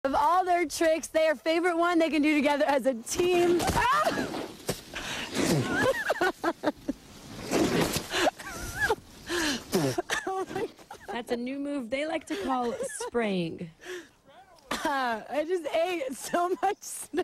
Of all their tricks, their favorite one they can do together as a team. Ah! Oh my God. That's a new move they like to call spraying. I just ate so much snow.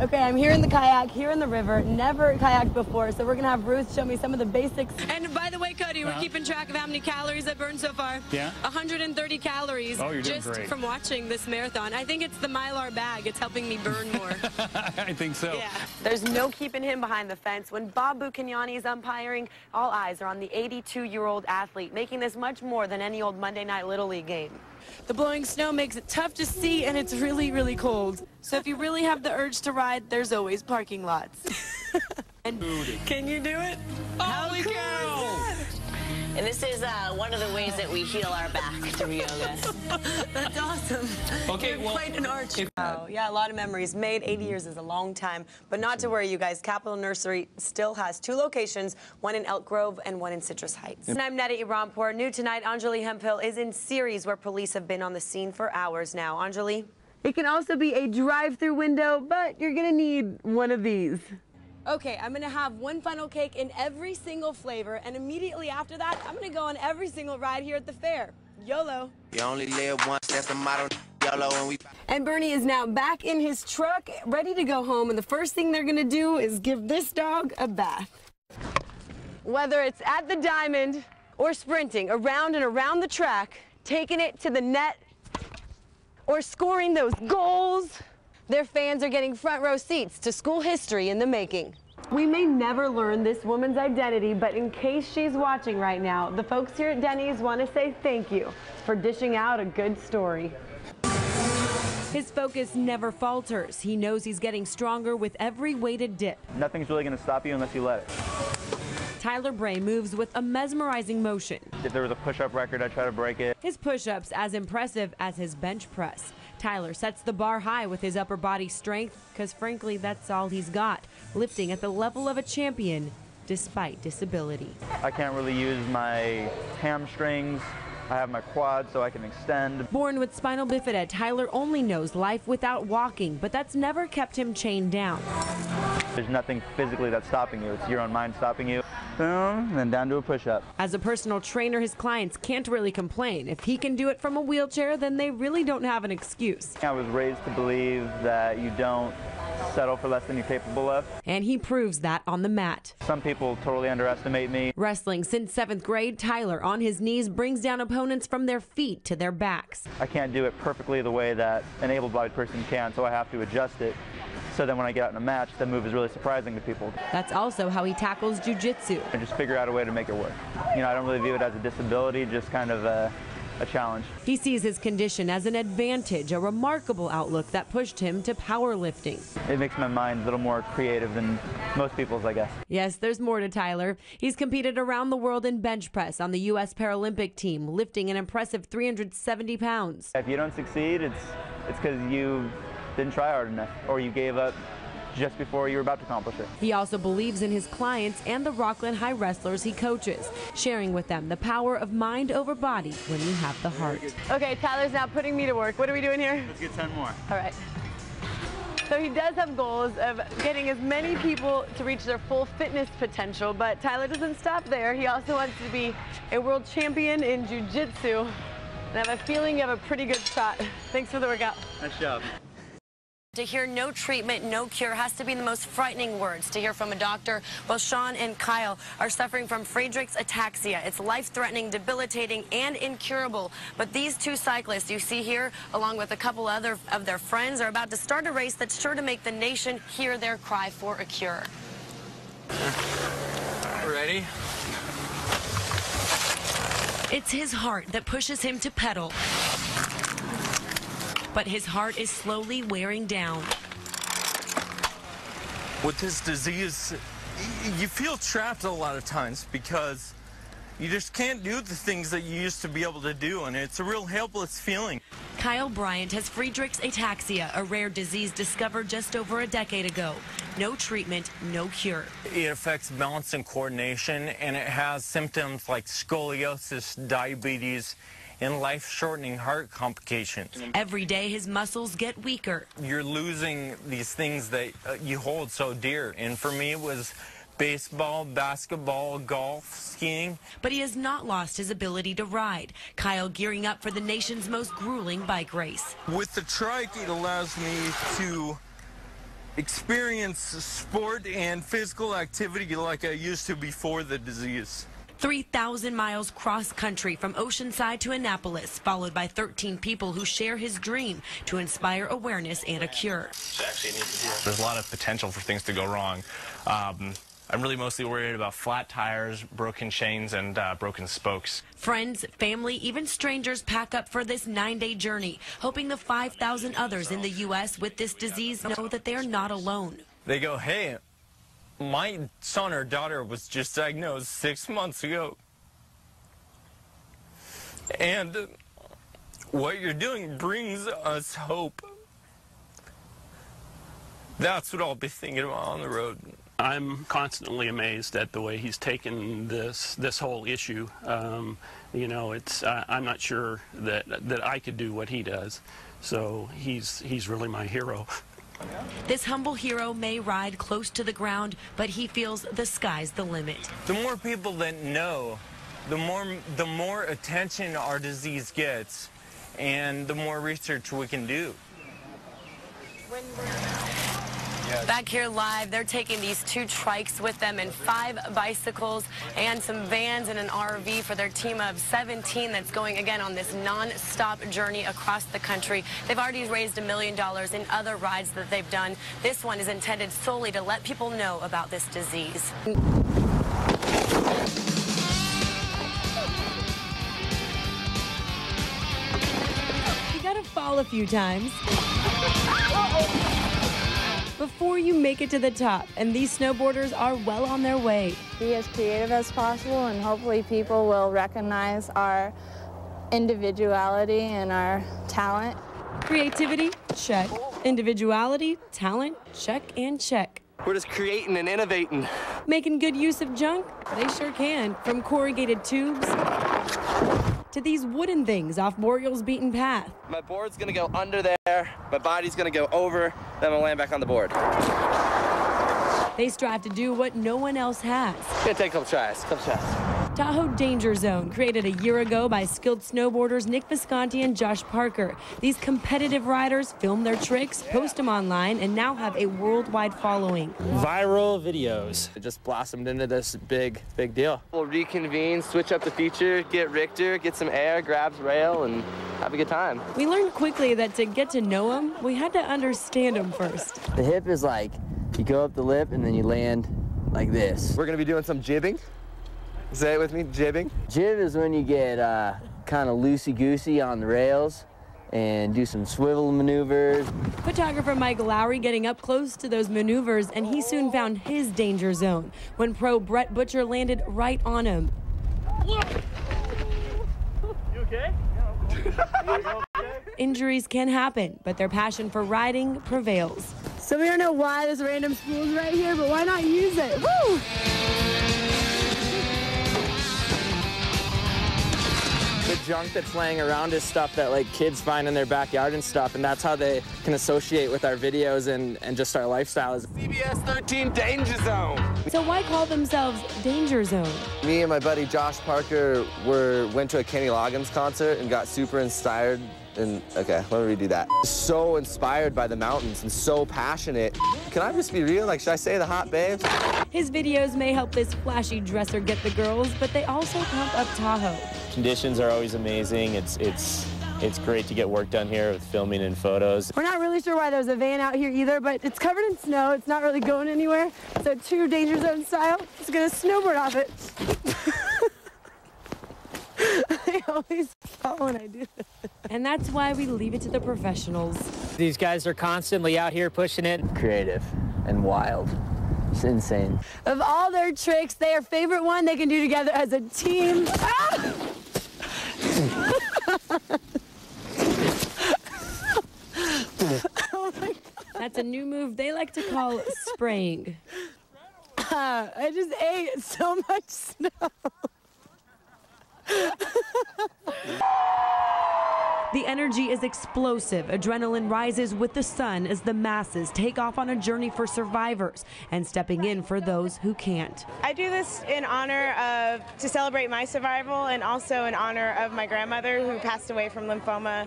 Okay, I'm here in the kayak, here in the river. Never kayaked before, so we're gonna have Ruth show me some of the basics. And by the way, Cody, we're keeping track of how many calories I've burned so far. Yeah? 130 calories. Oh, you're doing just great. From watching this marathon. I think it's the Mylar bag. It's helping me burn more. I think so. Yeah. There's no keeping him behind the fence. When Bob Buchagnani is umpiring, all eyes are on the 82-year-old athlete, making this much more than any old Monday night Little League game. The blowing snow makes it tough to see, and it's really, really cold. So if you really have the urge to ride, there's always parking lots. And can you do it? Holy cow! And this is one of the ways that we heal our back through yoga. That's awesome. Okay, You're quite an arch. Oh, yeah, a lot of memories made. 80 years is a long time, but not to worry, you guys. Capital Nursery still has 2 locations, one in Elk Grove and one in Citrus Heights. And I'm Neda Irampour. New tonight, Anjali Hemphill is in series where police have been on the scene for hours now. Anjali? It can also be a drive-through window, but you're gonna need one of these. Okay, I'm gonna have one funnel cake in every single flavor, and immediately after that, I'm gonna go on every single ride here at the fair. YOLO. You only live once, that's the motto. YOLO, and we... And Bernie is now back in his truck, ready to go home, and the first thing they're gonna do is give this dog a bath. Whether it's at the diamond or sprinting around and around the track, taking it to the net, or scoring those goals, their fans are getting front row seats to school history in the making. We may never learn this woman's identity, but in case she's watching right now, the folks here at Denny's want to say thank you for dishing out a good story. His focus never falters. He knows he's getting stronger with every weighted dip. Nothing's really going to stop you unless you let it. Tyler Bray moves with a mesmerizing motion. If there was a push-up record, I'd try to break it. His push-ups as impressive as his bench press. Tyler sets the bar high with his upper body strength, because frankly, that's all he's got, lifting at the level of a champion despite disability. I can't really use my hamstrings. I have my quads so I can extend. Born with spinal bifida, Tyler only knows life without walking, but that's never kept him chained down. There's nothing physically that's stopping you. It's your own mind stopping you. Boom, then down to a push-up. As a personal trainer, his clients can't really complain. If he can do it from a wheelchair, then they really don't have an excuse. I was raised to believe that you don't settle for less than you're capable of. And he proves that on the mat. Some people totally underestimate me. Wrestling since 7th grade, Tyler, on his knees, brings down opponents from their feet to their backs. I can't do it perfectly the way that an able-bodied person can, so I have to adjust it. So then when I get out in a match, the move is really surprising to people. That's also how he tackles jiu-jitsu. And just figure out a way to make it work. You know, I don't really view it as a disability, just kind of a challenge. He sees his condition as an advantage, a remarkable outlook that pushed him to powerlifting. It makes my mind a little more creative than most people's, I guess. Yes, there's more to Tyler. He's competed around the world in bench press on the U.S. Paralympic team, lifting an impressive 370 pounds. If you don't succeed, it's because you didn't try hard enough, or you gave up just before you were about to accomplish it. He also believes in his clients and the Rockland High wrestlers he coaches, sharing with them the power of mind over body when you have the heart. Okay, Tyler's now putting me to work. What are we doing here? Let's get 10 more. All right. So he does have goals of getting as many people to reach their full fitness potential, but Tyler doesn't stop there. He also wants to be a world champion in jiu-jitsu. And I have a feeling you have a pretty good shot. Thanks for the workout. Nice job. To hear no treatment, no cure has to be the most frightening words to hear from a doctor. Both Sean and Kyle are suffering from Friedreich's ataxia. It's life-threatening, debilitating, and incurable. But these 2 cyclists you see here, along with a couple other of their friends, are about to start a race that's sure to make the nation hear their cry for a cure. Ready? It's his heart that pushes him to pedal. But his heart is slowly wearing down. With this disease, you feel trapped a lot of times because you just can't do the things that you used to be able to do, and it's a real helpless feeling. Kyle Bryant has Friedreich's ataxia, a rare disease discovered just over a decade ago. No treatment, no cure. It affects balance and coordination, and it has symptoms like scoliosis, diabetes, and life-shortening heart complications. Every day his muscles get weaker. You're losing these things that you hold so dear, and for me it was baseball, basketball, golf, skiing. But he has not lost his ability to ride. Kyle gearing up for the nation's most grueling bike race. With the trike, it allows me to experience sport and physical activity like I used to before the disease. 3,000 miles cross-country from Oceanside to Annapolis, followed by 13 people who share his dream to inspire awareness and a cure. There's a lot of potential for things to go wrong. I'm really mostly worried about flat tires, broken chains, and broken spokes. Friends, family, even strangers pack up for this 9-day journey, hoping the 5,000 others in the U.S. with this disease know that they are not alone. They go, hey, my son or daughter was just diagnosed 6 months ago. And what you're doing brings us hope. That's what I'll be thinking about on the road. I'm constantly amazed at the way he's taken this whole issue. You know, I'm not sure that I could do what he does. So he's really my hero. This humble hero may ride close to the ground, but he feels the sky's the limit. The more people that know, the more attention our disease gets, and the more research we can do. Back here live, they're taking these 2 trikes with them and 5 bicycles and some vans and an RV for their team of 17 that's going again on this non-stop journey across the country. They've already raised $1 million in other rides that they've done. This one is intended solely to let people know about this disease. You gotta fall a few times before you make it to the top, and these snowboarders are well on their way. Be as creative as possible, and hopefully people will recognize our individuality and our talent. Creativity, check. Individuality, talent, check and check. We're just creating and innovating. Making good use of junk? They sure can. From corrugated tubes to these wooden things off Boreal's beaten path. My board's gonna go under there, my body's gonna go over, then I'm gonna land back on the board. They strive to do what no one else has. It's gonna take a couple tries. Tahoe Danger Zone, created a year ago by skilled snowboarders Nick Visconti and Josh Parker. These competitive riders film their tricks, post them online, and now have a worldwide following. Viral videos. It just blossomed into this big deal. We'll reconvene, switch up the feature, get Richter, get some air, grabs rail, and have a good time. We learned quickly that to get to know him, we had to understand him first. The hip is like, you go up the lip and then you land like this. We're gonna be doing some jibbing. Say it with me, jibbing. Jib is when you get kind of loosey-goosey on the rails and do some swivel maneuvers. Photographer Mike Lowry getting up close to those maneuvers, and he soon found his danger zone when pro Brett Butcher landed right on him. You okay? Injuries can happen, but their passion for riding prevails. So we don't know why this random spool is right here, but why not use it? Woo! The junk that's laying around is stuff that like kids find in their backyard and stuff, and that's how they can associate with our videos and just our lifestyle. CBS 13 Danger Zone. So why call themselves Danger Zone? Me and my buddy Josh Parker went to a Kenny Loggins concert and got super inspired. And okay, let me redo that. So inspired by the mountains and so passionate. Can I just be real? Like, should I say the hot babes? His videos may help this flashy dresser get the girls, but they also pump up Tahoe. Conditions are always amazing. It's great to get work done here with filming and photos. We're not really sure why there's a van out here either, but it's covered in snow. It's not really going anywhere. So true Danger Zone style, it's gonna snowboard off it. I always fall when I do this. And that's why we leave it to the professionals. These guys are constantly out here pushing it. Creative and wild. It's insane. Of all their tricks, their favorite one they can do together as a team. Ah! Oh my God. That's a new move they like to call spraying. I just ate so much snow. The energy is explosive. Adrenaline rises with the sun as the masses take off on a journey for survivors and stepping in for those who can't. I do this in honor of, to celebrate my survival, and also in honor of my grandmother who passed away from lymphoma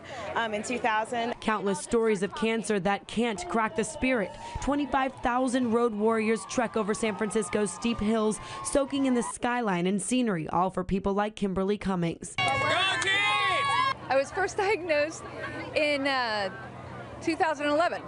in 2000. Countless stories of cancer that can't crack the spirit. 25,000 road warriors trek over San Francisco's steep hills, soaking in the skyline and scenery, all for people like Kimberly Cummings. I was first diagnosed in 2011,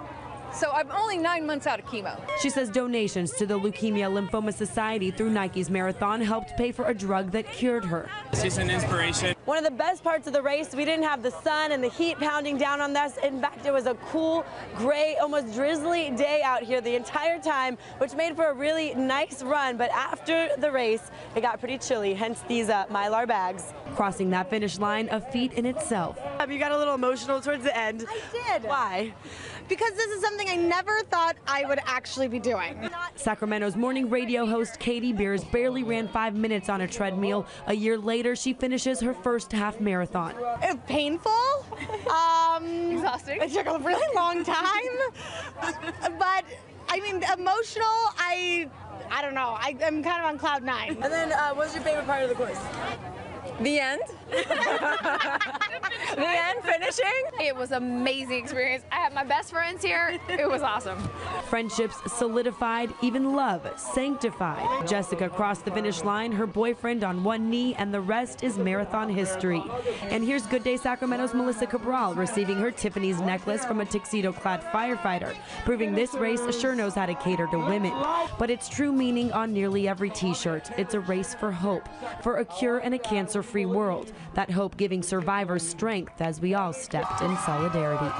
so I'm only 9 months out of chemo. She says donations to the Leukemia Lymphoma Society through Nike's marathon helped pay for a drug that cured her. She's an inspiration. One of the best parts of the race, we didn't have the sun and the heat pounding down on us. In fact, it was a cool, gray, almost drizzly day out here the entire time, which made for a really nice run. But after the race, it got pretty chilly, hence these Mylar bags. Crossing that finish line, a feat in itself. You got a little emotional towards the end. I did. Why? Because this is something I never thought I would actually be doing. Sacramento's morning radio host Katie Beers barely ran 5 minutes on a treadmill. A year later, she finishes her first half marathon. It was painful. Exhausting. It took a really long time. But, I mean, emotional, I don't know. I'm kind of on cloud 9. And then, what's your favorite part of the course? The end. The end, finishing? It was an amazing experience. I had my best friends here. It was awesome. Friendships solidified, even love sanctified. Jessica crossed the finish line, her boyfriend on one knee, and the rest is marathon history. And here's Good Day Sacramento's Melissa Cabral receiving her Tiffany's necklace from a tuxedo-clad firefighter, proving this race sure knows how to cater to women. But its true meaning on nearly every t-shirt. It's a race for hope, for a cure and a cancer-free world. That hope giving survivors strength as we all stepped in solidarity.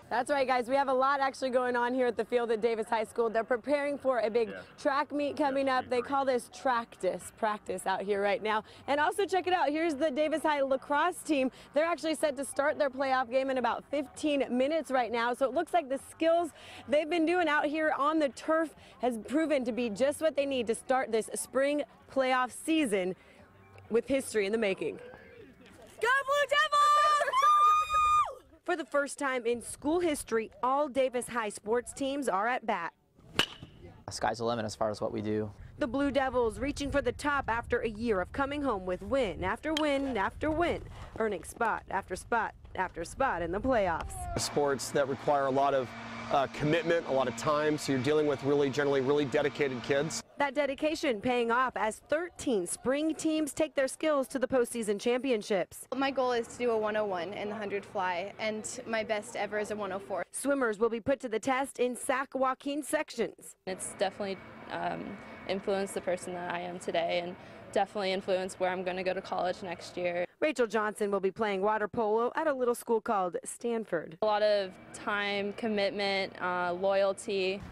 That's right, guys. We have a lot actually going on here at the field at Davis High School. They're preparing for a big track meet coming up. They call this practice out here right now. And also check it out. Here's the Davis High lacrosse team. They're actually set to start their playoff game in about 15 minutes right now. So it looks like the skills they've been doing out here on the turf has proven to be just what they need to start this spring playoff season with history in the making. Go Blue Devils! For the first time in school history, all Davis High sports teams are at bat. Sky's the limit as far as what we do. The Blue Devils reaching for the top after a year of coming home with win after win after win, earning spot after spot after spot in the playoffs. Sports that require a lot of commitment, a lot of time, so you're dealing with generally really dedicated kids. That dedication paying off as 13 spring teams take their skills to the postseason championships. My goal is to do a 101 in the 100 fly, and my best ever is a 104. Swimmers will be put to the test in Sac Joaquin sections. It's definitely influenced the person that I am today, and definitely influenced where I'm going to go to college next year. Rachel Johnson will be playing water polo at a little school called Stanford. A lot of time, commitment, loyalty.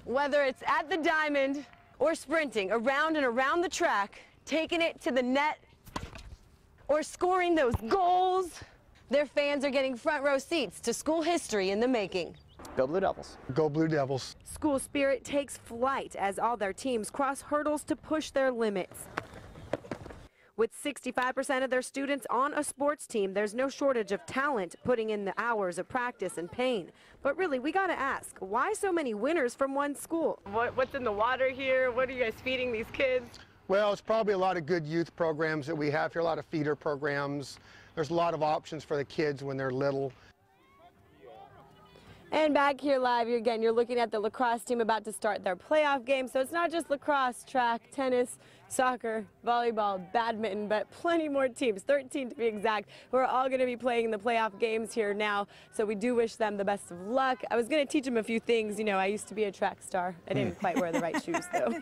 Whether it's at the diamond or sprinting around and around the track, taking it to the net or scoring those goals, their fans are getting front row seats to school history in the making. Go Blue Devils. Go Blue Devils. School spirit takes flight as all their teams cross hurdles to push their limits. With 65% of their students on a sports team, there's no shortage of talent putting in the hours of practice and pain. But really, we got to ask, why so many winners from one school? What's in the water here? What are you guys feeding these kids? Well, it's probably a lot of good youth programs that we have here, a lot of feeder programs. There's a lot of options for the kids when they're little. And back here live, you're looking at the lacrosse team about to start their playoff game. So it's not just lacrosse, track, tennis, soccer, volleyball, badminton, but plenty more teams, 13 to be exact, who are all going to be playing in the playoff games here now. So we do wish them the best of luck. I was going to teach them a few things. You know, I used to be a track star. I didn't quite wear the right shoes, though.